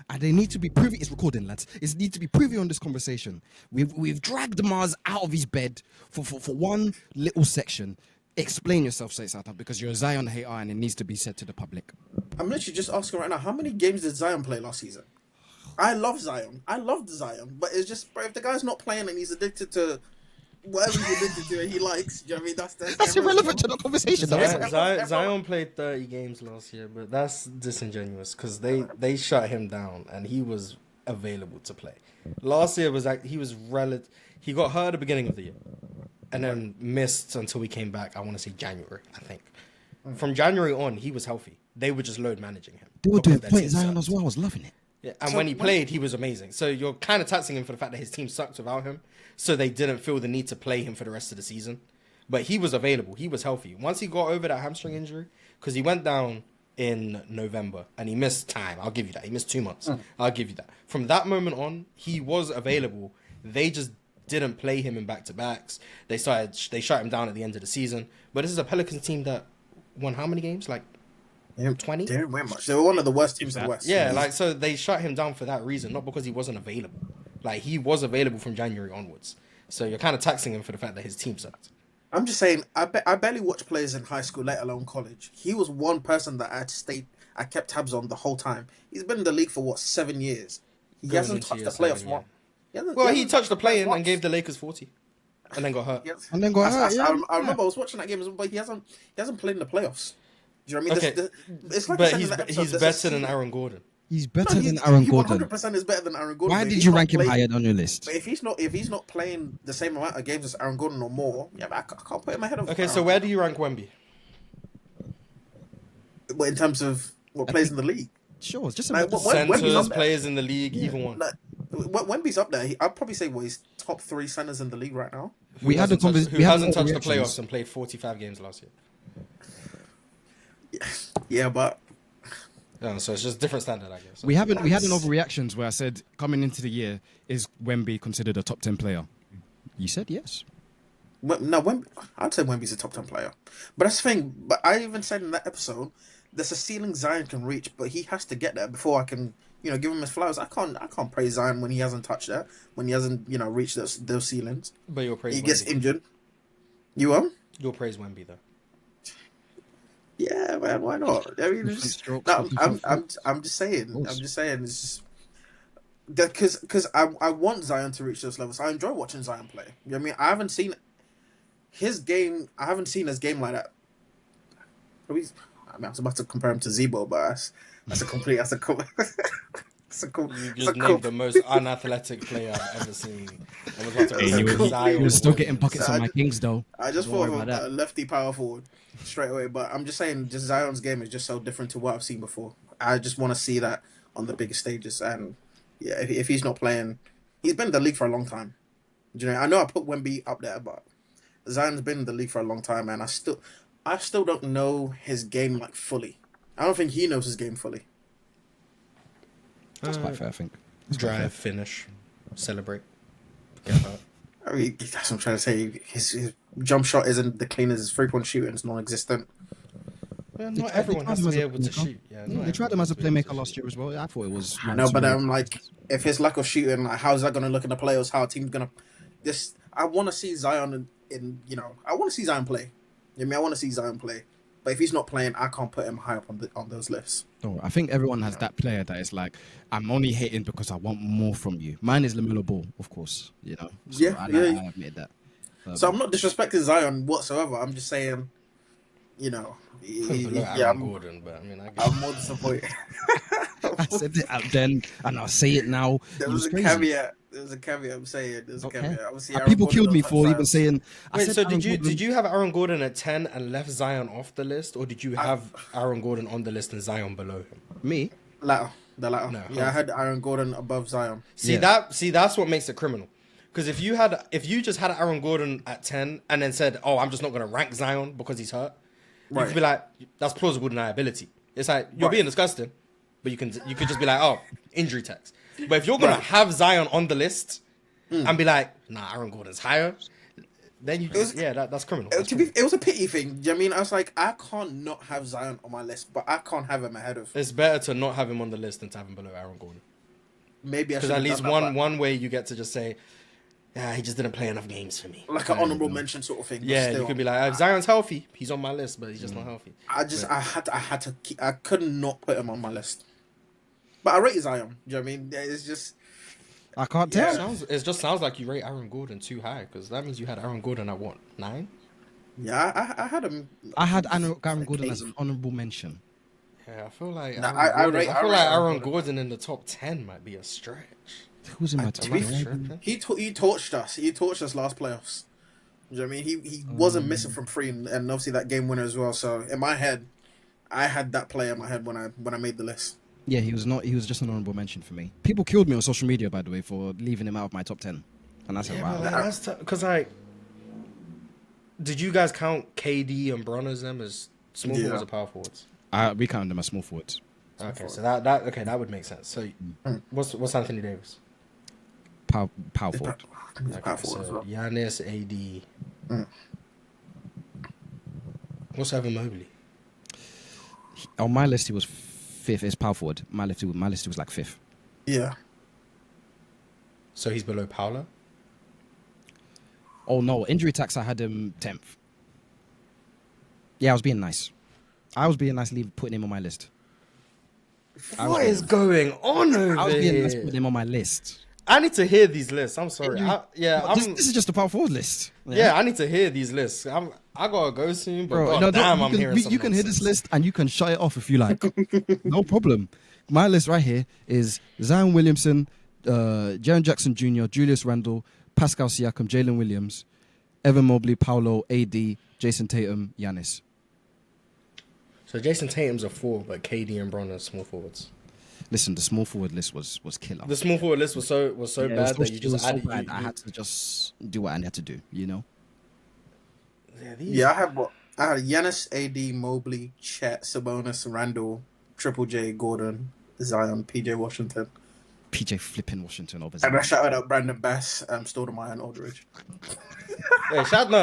and they need to be privy. It's recording, lads. It needs to be privy on this conversation. We've dragged Marz out of his bed for one little section. Explain yourself, Stateside, because you're a Zion hater, and it needs to be said to the public. I'm literally just asking right now, how many games did Zion play last season? I love Zion. I loved Zion, but it's just, bro, if the guy's not playing and he's addicted to whatever he's addicted to and he likes, do you know what I mean? That's irrelevant to the conversation. Zion played 30 games last year, but that's disingenuous because they shut him down and he was available to play. Last year was like he got hurt at the beginning of the year and then missed until we came back. I want to say January, I think. From January on, he was healthy. They were just load managing him. They were doing point Zion as well. I was loving it. Yeah, and when he played, he was amazing. So you're kind of taxing him for the fact that his team sucked without him. So they didn't feel the need to play him for the rest of the season. But he was available. He was healthy. Once he got over that hamstring injury, because he went down in November and he missed time. I'll give you that. He missed 2 months. I'll give you that. From that moment on, he was available. They just didn't play him in back-to-backs. They shut him down at the end of the season. But this is a Pelicans team that won how many games? Like 20? They didn't win much. They were one of the worst teams in the West. Yeah, like, so they shut him down for that reason, not because he wasn't available. Like, he was available from January onwards. So you're kind of taxing him for the fact that his team sucked. I'm just saying, I barely watched players in high school, let alone college. He was one person that I kept tabs on the whole time. He's been in the league for, 7 years? He hasn't touched the playoffs once. He touched the play-in and gave the Lakers 40. And then got hurt. I remember I was watching that game, but he hasn't played in the playoffs. Do you know what I mean? Okay. It's like but he's better than Aaron Gordon. He's better than Aaron Gordon. 100% is better than Aaron Gordon. Why did you rank him higher on your list? But if he's not playing the same amount of games as Aaron Gordon or more, I can't put him ahead of. Okay, so where do you rank Wemby? But in terms of what plays in the league, sure, it's just centers, players in the league, even one. Wemby's up there. I'd probably say he's top 3 centers in the league right now. Who hasn't touched the playoffs and played 45 games last year? Yeah, but. No, so it's just different standard, I guess. We had an overreactions where I said coming into the year, is Wemby considered a top 10 player? You said yes. No, I'd say Wemby's a top 10 player. But that's the thing. But I even said in that episode, there's a ceiling Zion can reach, but he has to get there before I can, give him his flowers. I can't praise Zion when he hasn't touched that, when he hasn't, reached those ceilings. But you'll praise. He gets injured. You are? You'll praise Wemby though. Yeah, man. Why not? I mean, I'm just saying. It's just because I want Zion to reach those levels. I enjoy watching Zion play. You know what I mean? I haven't seen his game like that. I was about to compare him to Zebo, but that's a complete. You just named the most unathletic player I've ever seen. He was still getting buckets on my Kings, though. I just thought of a lefty power forward straight away, but I'm just saying, just Zion's game is just so different to what I've seen before. I just want to see that on the bigger stages, and yeah, if he's not playing, he's been in the league for a long time. I know I put Wemby up there, but Zion's been in the league for a long time, and I still don't know his game like fully. I don't think he knows his game fully. That's quite fair, I think. Drive, finish, celebrate, get hurt. I mean, that's what I'm trying to say. His jump shot isn't the clean as his 3-point shooting. It's non-existent. Well, not everyone has to be able to shoot. Yeah, they tried him as a playmaker last year as well. I thought it was. I know, but I'm like, if his lack of shooting, like, how's that going to look in the playoffs? How a team's going to... I want to see Zion I want to see Zion play. I want to see Zion play. But if he's not playing, I can't put him high up on those lists. No, I think everyone has that player that is like, I'm only hating because I want more from you. Mine is LaMelo Ball, of course. So I admit that. So I'm not disrespecting Zion whatsoever. I'm just saying, I'm Gordon, but I'm more disappointed. I said it out then, and I'll say it now. There was a caveat. I'm saying. There's a caveat. Obviously, people killed me for even saying. Wait, so did you have Aaron Gordon at 10 and left Zion off the list, or did you have Aaron Gordon on the list and Zion below him? Me? The latter. No, I had Aaron Gordon above Zion. That's what makes it criminal. Because if you just had Aaron Gordon at 10 and then said, "Oh, I'm just not going to rank Zion because he's hurt," you could be like, "That's plausible deniability." It's like you're being disgusting, but you could just be like, "Oh, injury tax." But if you're gonna have Zion on the list and be like, "Nah, Aaron Gordon's higher," then you It was- that's criminal. That's criminal. It was a pity thing. Do you know what I mean? I was like, I can't not have Zion on my list, but I can't have him ahead of. It's better to not have him on the list than to have him below Aaron Gordon. Maybe I Because should at least one way you get to just say, yeah, he just didn't play enough games for me. like an honorable mention sort of thing. but Yeah, still, you could be like, if Zion's healthy, he's on my list, but he's just not healthy. I had to keep, I could not put him on my list. But I rate Zion. Do you know what I mean? It's just I can't tell. It just sounds like you rate Aaron Gordon too high, because that means you had Aaron Gordon at what, 9? yeah. I had him. I had Aaron Gordon as an honorable mention. Yeah, I feel like Nah, Aaron I Gordon, rate Aaron Gordon in the top 10 might be a stretch. Who's in my Am I top? tripping? He torched us. He torched us last playoffs. Do you know what I mean? He wasn't missing from 3, and obviously that game winner as well. So in my head, I had that player in my head when I made the list. Yeah, he was not. He was just an honorable mention for me. People killed me on social media, by the way, for leaving him out of my top 10. And I said, Yeah, wow. but like, that's because did you guys count KD and Bron as them as small forwards or power forwards? We counted them as small forwards. Okay, so that would make sense. So what's Anthony Davis? Power forward. Power forward as well. Giannis, AD. What's Evan Mobley? On my list, he was 5th. It's power forward. My list, he was like 5th. Yeah. So he's below Paolo? Oh no, injury tax. I had him 10th. Yeah, I was being nice. Putting him on my list. What is going on over I was being nice here? putting him on my list. I need to hear these lists. I'm sorry. This is just a power forward list. Yeah, I need to hear these lists. I gotta go soon, but Bro, I'm hearing some you can hear this nonsense. list and you can shut it off if you like. No problem. My list right here is Zion Williamson, Jaren Jackson Jr., Julius Randle, Pascal Siakam, Jalen Williams, Evan Mobley, Paolo, AD, Jason Tatum, Giannis. So Jason Tatum's a 4, but KD and Bron are small forwards. Listen, the small forward list was killer. The small forward list was so bad that you just added. I had to just do what I had to do, you know? Yeah, I had Giannis, AD, Mobley, Chet, Sabonis, Randall, Triple J, Gordon, Zion, PJ Washington. PJ flipping Washington over And Zion. I shouted out Brandon Bass, Stoudemire, and Aldridge. Shout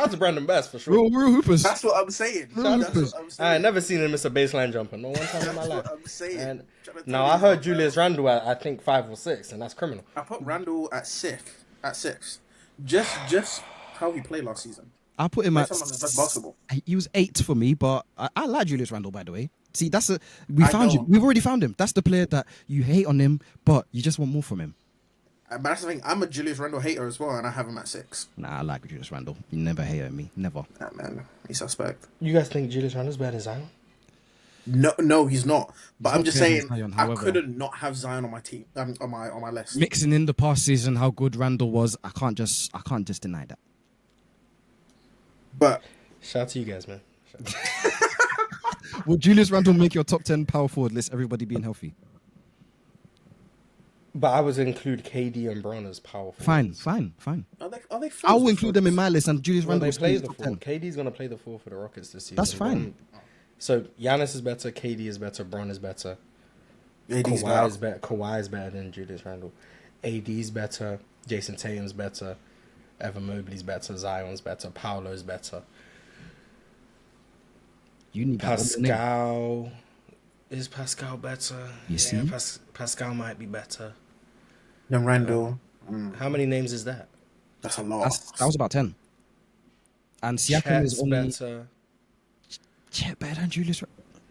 out to Brandon Bass for sure. Real hoopers. That's what I'm saying. That's what I'm saying. I ain't never seen him miss a baseline jumper, no one time in my That's life. what I'm saying. And Trying to tell now you I heard something. Julius Randle at I think 5 or 6, and that's criminal. I put Randall at 6. Just how he played last season. I put him That's at. some of the best basketball. He was 8 for me, but I like Julius Randle, by the way. See, I found you. don't. We've already found him. That's the player that you hate on him, but you just want more from him. But that's the thing. I'm a Julius Randle hater as well, and I have him at 6. Nah, I like Julius Randle. You never hate me. Never. That man, he's suspect. You guys think Julius Randle's better than Zion? No, he's not. But I'm not just better saying, than Zion, I however. couldn't not have Zion on my team, on my list. Mixing in the past season, how good Randle was, I can't just deny that. But Shout out to you guys, man. Would Julius Randle make your top 10 power forward list? Everybody being healthy. But I would include KD and Bron as power forwards. Fine. are they? I will include them in my list, and Julius Well, Randle they will play stay the top 4. 10. KD's gonna play the 4 for the Rockets this season. That's fine. So Giannis is better, KD is better, Bron is better, AD's Kawhi is better than Julius Randle. AD's better, Jason Tatum's better, Evan Mobley's better, Zion's better, Paolo's better. You need that one name. Pascal is Pascal better? You see? Pascal might be better. Then Randall. How many names is that? That's a lot. That was about 10. And Siakam Chet's is only better. Chet better than Julius.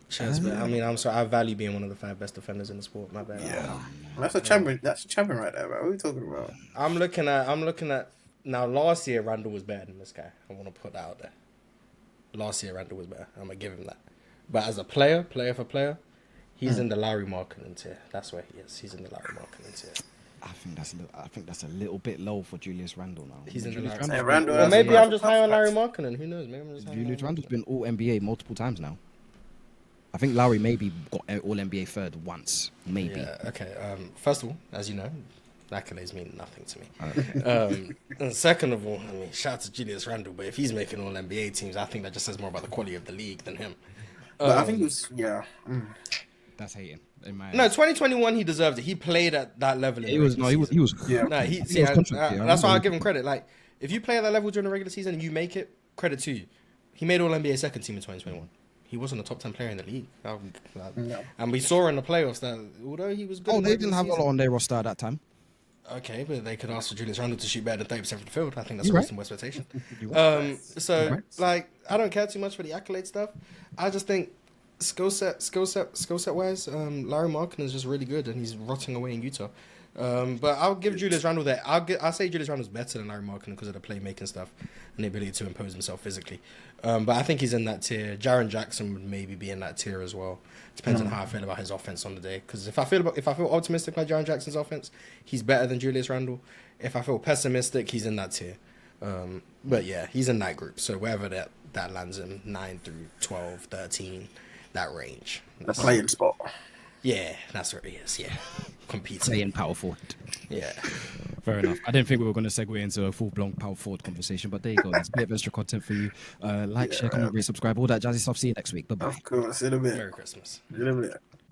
Chet's better. I mean, I'm sorry. I value being one of the 5 best defenders in the sport. My bad. Yeah, that's a champion. That's a champion right there, bro. What are we talking about? I'm looking at. Now, last year Randall was better than this guy. I want to put that out there. Last year Randall was better. I'm gonna give him that. But as a player for player, he's in the Lowry Markkinen tier. That's where he is. He's in the Lowry Markkinen tier. I think that's a little bit low for Julius Randle now. He's in the Julius Lowry. Yeah, Randall Well, has maybe a I'm just high on Larry nice- Markkinen. Who knows? Maybe I'm just high on Julius Larry Randle's been all NBA multiple times now. I think Lowry maybe got all NBA third once, maybe. Yeah, okay. First of all, as you know, accolades mean nothing to me. And second of all, I mean, shout out to Julius Randle, but if he's making all NBA teams, I think that just says more about the quality of the league than him. But I think it was That's hating. In my No, 2021 he deserved it. He played at that level. in he the was regular season. he was Yeah. No, was contract, yeah, I that's why I remember. give him credit. Like If you play at that level during the regular season and you make it, credit to you. He made All NBA second team in 2021. He wasn't a top 10 player in the league. No. And we saw in the playoffs that although he was good. Oh, in the they regular didn't have a season- lot on their roster at that time. Okay, but they could ask for Julius Randle to shoot better than 30% from the field. I think that's You're a right. reasonable expectation. You're right. So, You're right. like, I don't care too much for the accolade stuff. I just think skill set wise, Larry Markin is just really good, and he's rotting away in Utah. But I'll give Julius Randle that. I'll say Julius Randle's better than Larry Markin because of the playmaking stuff and the ability to impose himself physically. But I think he's in that tier. Jaren Jackson would maybe be in that tier as well. Depends on how I feel about his offense on the day. Because if I feel optimistic about Jaren Jackson's offense, he's better than Julius Randle. If I feel pessimistic, he's in that tier. But yeah, he's in that group. So wherever that lands him, 9 through 12, 13, that range. The playing spot. Yeah, that's where he is. Yeah, competing. Playing power forward. Yeah. Fair enough. I didn't think we were going to segue into a full-blown power forward conversation, but there you go. There's a bit of extra content for you. Like, share, comment, rate, subscribe, all that jazzy stuff. See you next week. Bye-bye. Of course, in a bit. Merry Christmas. In a bit.